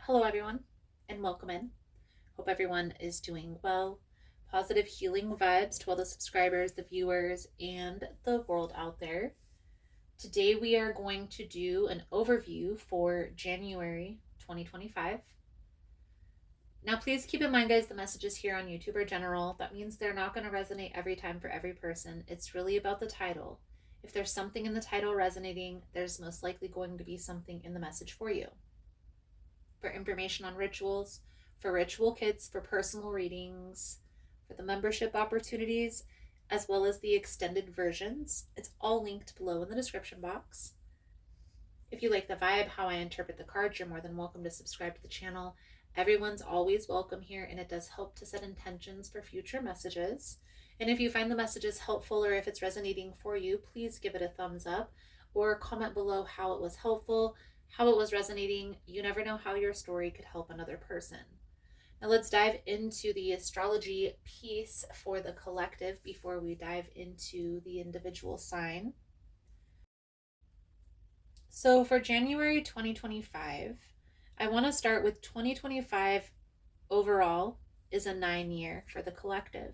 Hello, everyone, and welcome in. Hope everyone is doing well. Positive healing vibes to all the subscribers, the viewers, and the world out there. Today, we are going to do an overview for January 2025. Now, please keep in mind, guys, the messages here on YouTube are general. That means they're not going to resonate every time for every person. It's really about the title. If there's something in the title resonating, there's most likely going to be something in the message for you. For information on rituals, for ritual kits, for personal readings, for the membership opportunities, as well as the extended versions, it's all linked below in the description box. If you like the vibe, how I interpret the cards, you're more than welcome to subscribe to the channel. Everyone's always welcome here, and it does help to set intentions for future messages. And if you find the messages helpful or if it's resonating for you, please give it a thumbs up or comment below how it was helpful, how it was resonating. You never know how your story could help another person. Now let's dive into the astrology piece for the collective before we dive into the individual sign. So for January 2025, I want to start with 2025 overall is a 9-year for the collective.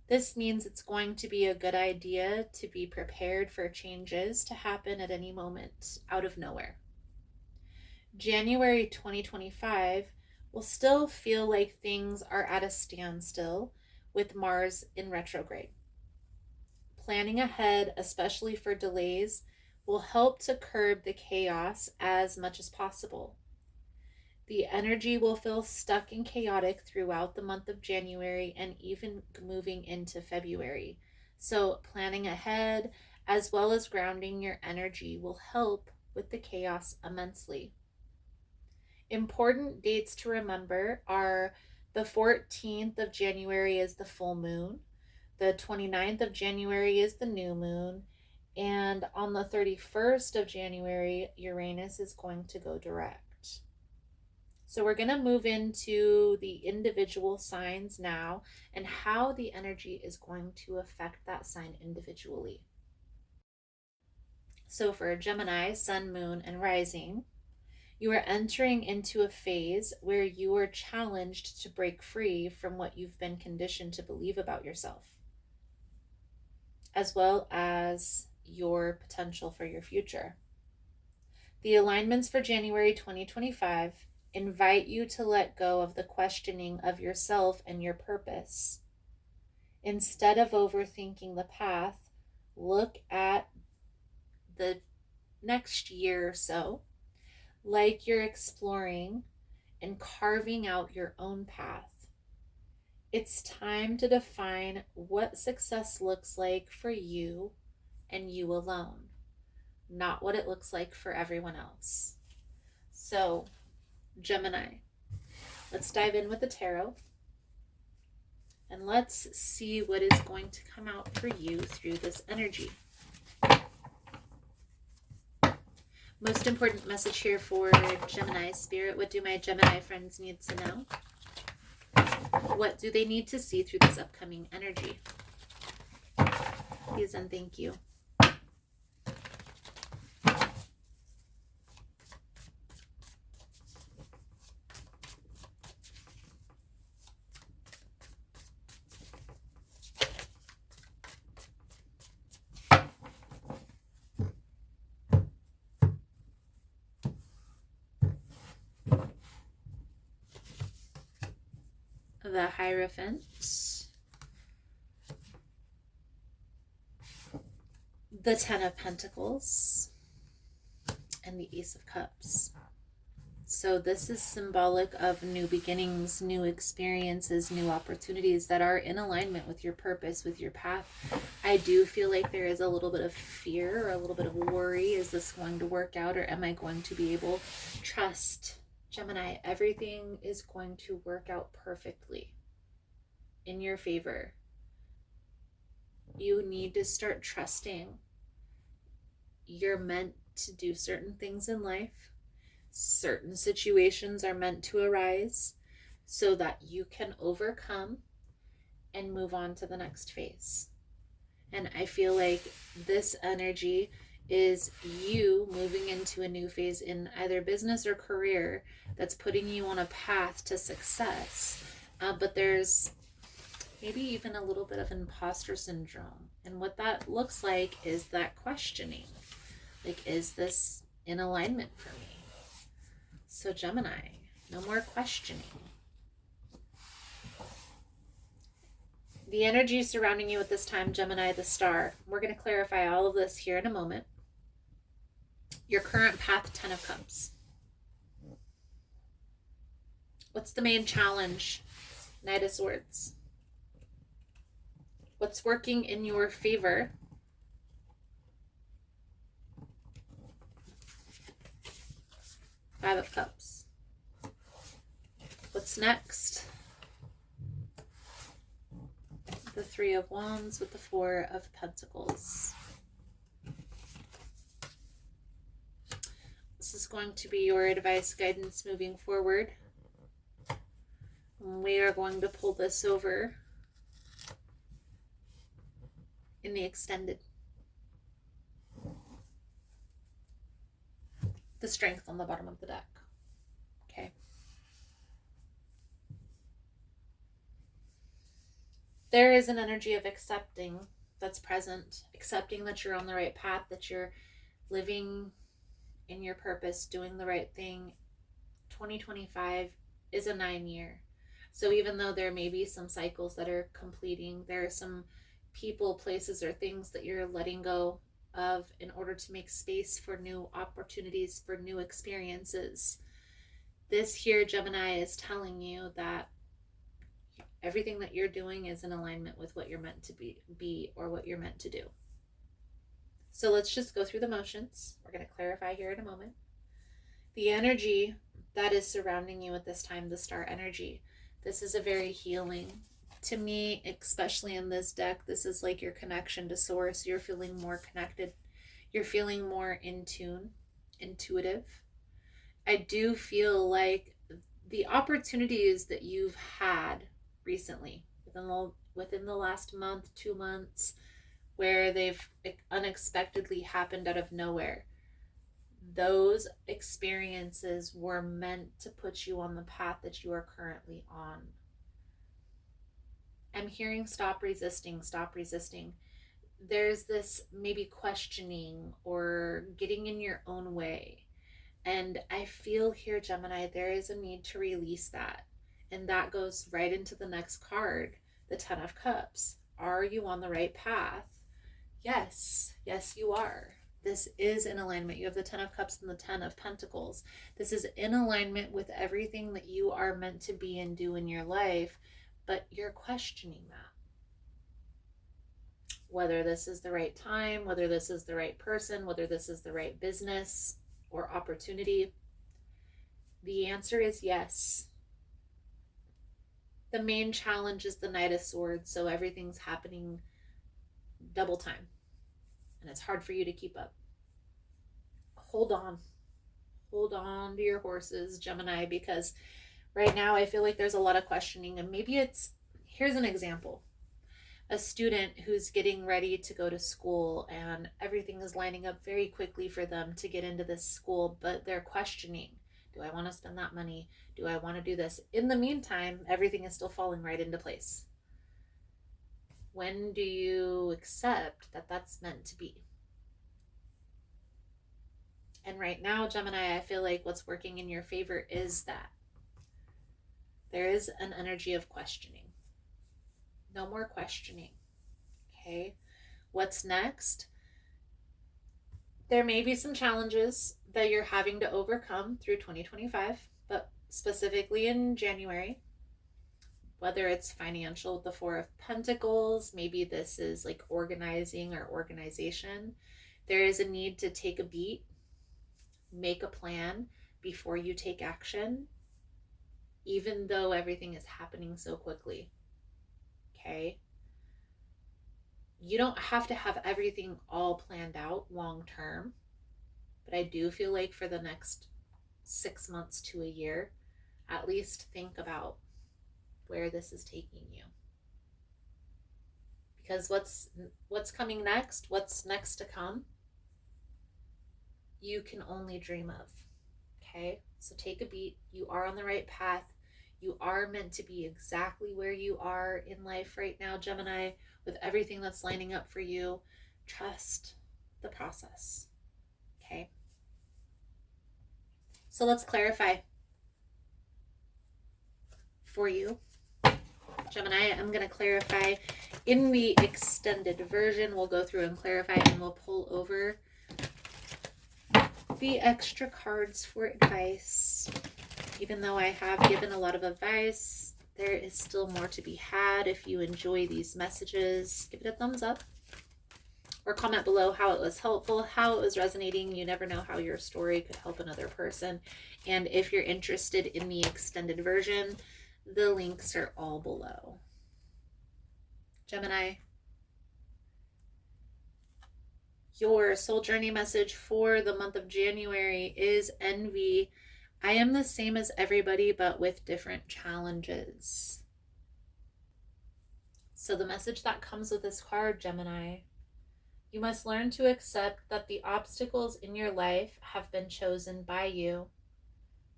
This means it's going to be a good idea to be prepared for changes to happen at any moment out of nowhere. January 2025 will still feel like things are at a standstill with Mars in retrograde. Planning ahead, especially for delays, will help to curb the chaos as much as possible. The energy will feel stuck and chaotic throughout the month of January and even moving into February. So planning ahead as well as grounding your energy will help with the chaos immensely. Important dates to remember are the 14th of January is the full moon, the 29th of January is the new moon, and on the 31st of January, Uranus is going to go direct. So we're going to move into the individual signs now and how the energy is going to affect that sign individually. So for Gemini, Sun, Moon, and Rising, you are entering into a phase where you are challenged to break free from what you've been conditioned to believe about yourself, as well as your potential for your future. The alignments for January 2025 invite you to let go of the questioning of yourself and your purpose. Instead of overthinking the path, look at the next year or so like you're exploring and carving out your own path. It's time to define what success looks like for you and you alone, not what it looks like for everyone else. So, Gemini, let's dive in with the tarot and let's see what is going to come out for you through this energy. Most important message here for Gemini Spirit. What do my Gemini friends need to know? What do they need to see through this upcoming energy? Please and thank you. The Hierophant, the Ten of Pentacles, and the Ace of Cups. So this is symbolic of new beginnings, new experiences, new opportunities that are in alignment with your purpose, with your path. I do feel like there is a little bit of fear or a little bit of worry. Is this going to work out, or am I going to be able to trust? Gemini, everything is going to work out perfectly in your favor. You need to start trusting. You're meant to do certain things in life. Certain situations are meant to arise so that you can overcome and move on to the next phase. And I feel like this energy is you moving into a new phase in either business or career that's putting you on a path to success. But there's maybe even a little bit of imposter syndrome. And what that looks like is that questioning. Like, is this in alignment for me? So Gemini, no more questioning. The energy surrounding you at this time, Gemini, the star. We're going to clarify all of this here in a moment. Your current path, 10 of Cups. What's the main challenge? Knight of Swords. What's working in your favor? Five of Cups. What's next? The Three of Wands with the Four of Pentacles. This is going to be your advice, guidance moving forward. We are going to pull this over in the extended. The Strength on the bottom of the deck. Okay. There is an energy of accepting that's present, accepting that you're on the right path, that you're living in your purpose, doing the right thing. 2025 is a 9-year. So even though there may be some cycles that are completing, there are some people, places, or things that you're letting go of in order to make space for new opportunities, for new experiences. This here, Gemini, is telling you that everything that you're doing is in alignment with what you're meant to be or what you're meant to do. So let's just go through the motions. We're going to clarify here in a moment. The energy that is surrounding you at this time, the star energy, this is a very healing. To me, especially in this deck, this is like your connection to source. You're feeling more connected. You're feeling more in tune, intuitive. I do feel like the opportunities that you've had recently, within the last month, 2 months, where they've unexpectedly happened out of nowhere, those experiences were meant to put you on the path that you are currently on. I'm hearing stop resisting, stop resisting. There's this maybe questioning or getting in your own way. And I feel here, Gemini, there is a need to release that. And that goes right into the next card, the 10 of Cups. Are you on the right path? Yes, yes, you are. This is in alignment. You have the 10 of Cups and the 10 of Pentacles. This is in alignment with everything that you are meant to be and do in your life, but you're questioning that. Whether this is the right time, whether this is the right person, whether this is the right business or opportunity. The answer is yes. The main challenge is the Knight of Swords, so everything's happening double time. And it's hard for you to keep up. Hold on. Hold on to your horses, Gemini, because right now I feel like there's a lot of questioning. And maybe here's an example. A student who's getting ready to go to school and everything is lining up very quickly for them to get into this school, but they're questioning, do I want to spend that money? Do I want to do this? In the meantime, everything is still falling right into place. When do you accept that that's meant to be? And right now, Gemini, I feel like what's working in your favor is that there is an energy of questioning. No more questioning. Okay. What's next? There may be some challenges that you're having to overcome through 2025, but specifically in January, whether it's financial with the Four of Pentacles, maybe this is like organizing or organization. There is a need to take a beat, make a plan before you take action, even though everything is happening so quickly. Okay. You don't have to have everything all planned out long term, but I do feel like for the next 6 months to a year, at least think about where this is taking you. Because what's coming next, what's next to come, you can only dream of. Okay, so take a beat. You are on the right path. You are meant to be exactly where you are in life right now, Gemini, with everything that's lining up for you. Trust the process. Okay, so let's clarify for you, Gemini. I'm going to clarify in the extended version. We'll go through and clarify, and we'll pull over the extra cards for advice. Even though I have given a lot of advice, there is still more to be had. If you enjoy these messages, give it a thumbs up or comment below how it was helpful, how it was resonating. You never know how your story could help another person. And if you're interested in the extended version, the links are all below. Gemini, your soul journey message for the month of January is envy. I am the same as everybody, but with different challenges. So the message that comes with this card, Gemini, you must learn to accept that the obstacles in your life have been chosen by you.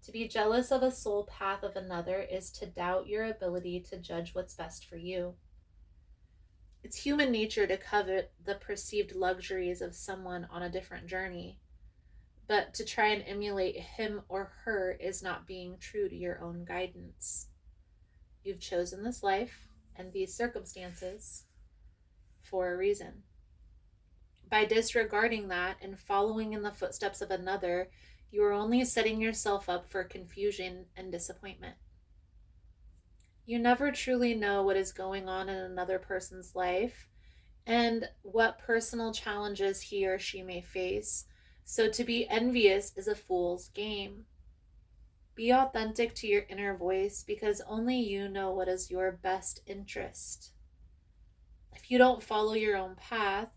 To be jealous of a soul path of another is to doubt your ability to judge what's best for you. It's human nature to covet the perceived luxuries of someone on a different journey, but to try and emulate him or her is not being true to your own guidance. You've chosen this life and these circumstances for a reason. By disregarding that and following in the footsteps of another, you are only setting yourself up for confusion and disappointment. You never truly know what is going on in another person's life and what personal challenges he or she may face. So to be envious is a fool's game. Be authentic to your inner voice because only you know what is your best interest. If you don't follow your own path,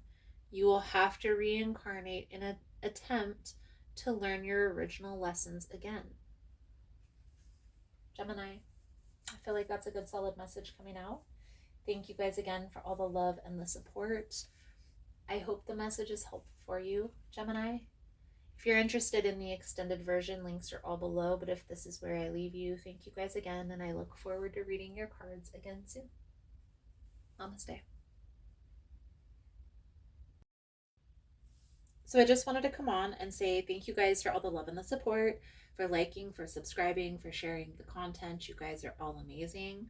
you will have to reincarnate in an attempt to learn your original lessons again. Gemini, I feel like that's a good solid message coming out. Thank you guys again for all the love and the support. I hope the message is helpful for you, Gemini. If you're interested in the extended version, links are all below, but if this is where I leave you, thank you guys again, and I look forward to reading your cards again soon. Namaste. So I just wanted to come on and say thank you guys for all the love and the support, for liking, for subscribing, for sharing the content. You guys are all amazing.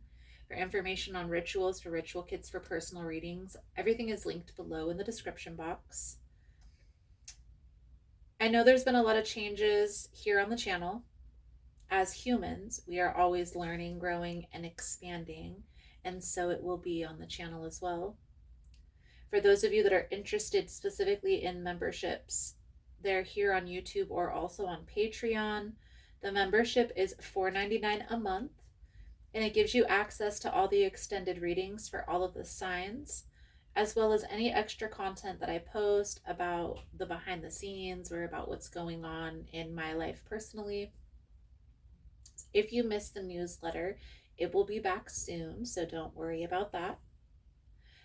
For information on rituals, for ritual kits, for personal readings, everything is linked below in the description box. I know there's been a lot of changes here on the channel. As humans, we are always learning, growing, and expanding, and so it will be on the channel as well. For those of you that are interested specifically in memberships, they're here on YouTube or also on Patreon. The membership is $4.99 a month, and it gives you access to all the extended readings for all of the signs, as well as any extra content that I post about the behind the scenes or about what's going on in my life personally. If you missed the newsletter, it will be back soon, so don't worry about that.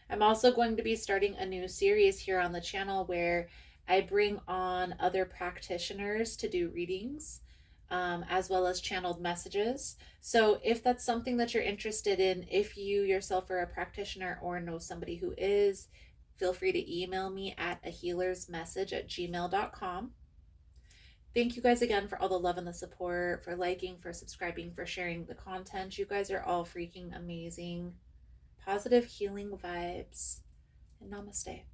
I'm also going to be starting a new series here on the channel where I bring on other practitioners to do readings, as well as channeled messages. So if that's something that you're interested in, if you yourself are a practitioner or know somebody who is, feel free to email me at ahealersmessage@gmail.com. Thank you guys again for all the love and the support, for liking, for subscribing, for sharing the content. You guys are all freaking amazing. Positive healing vibes, and namaste.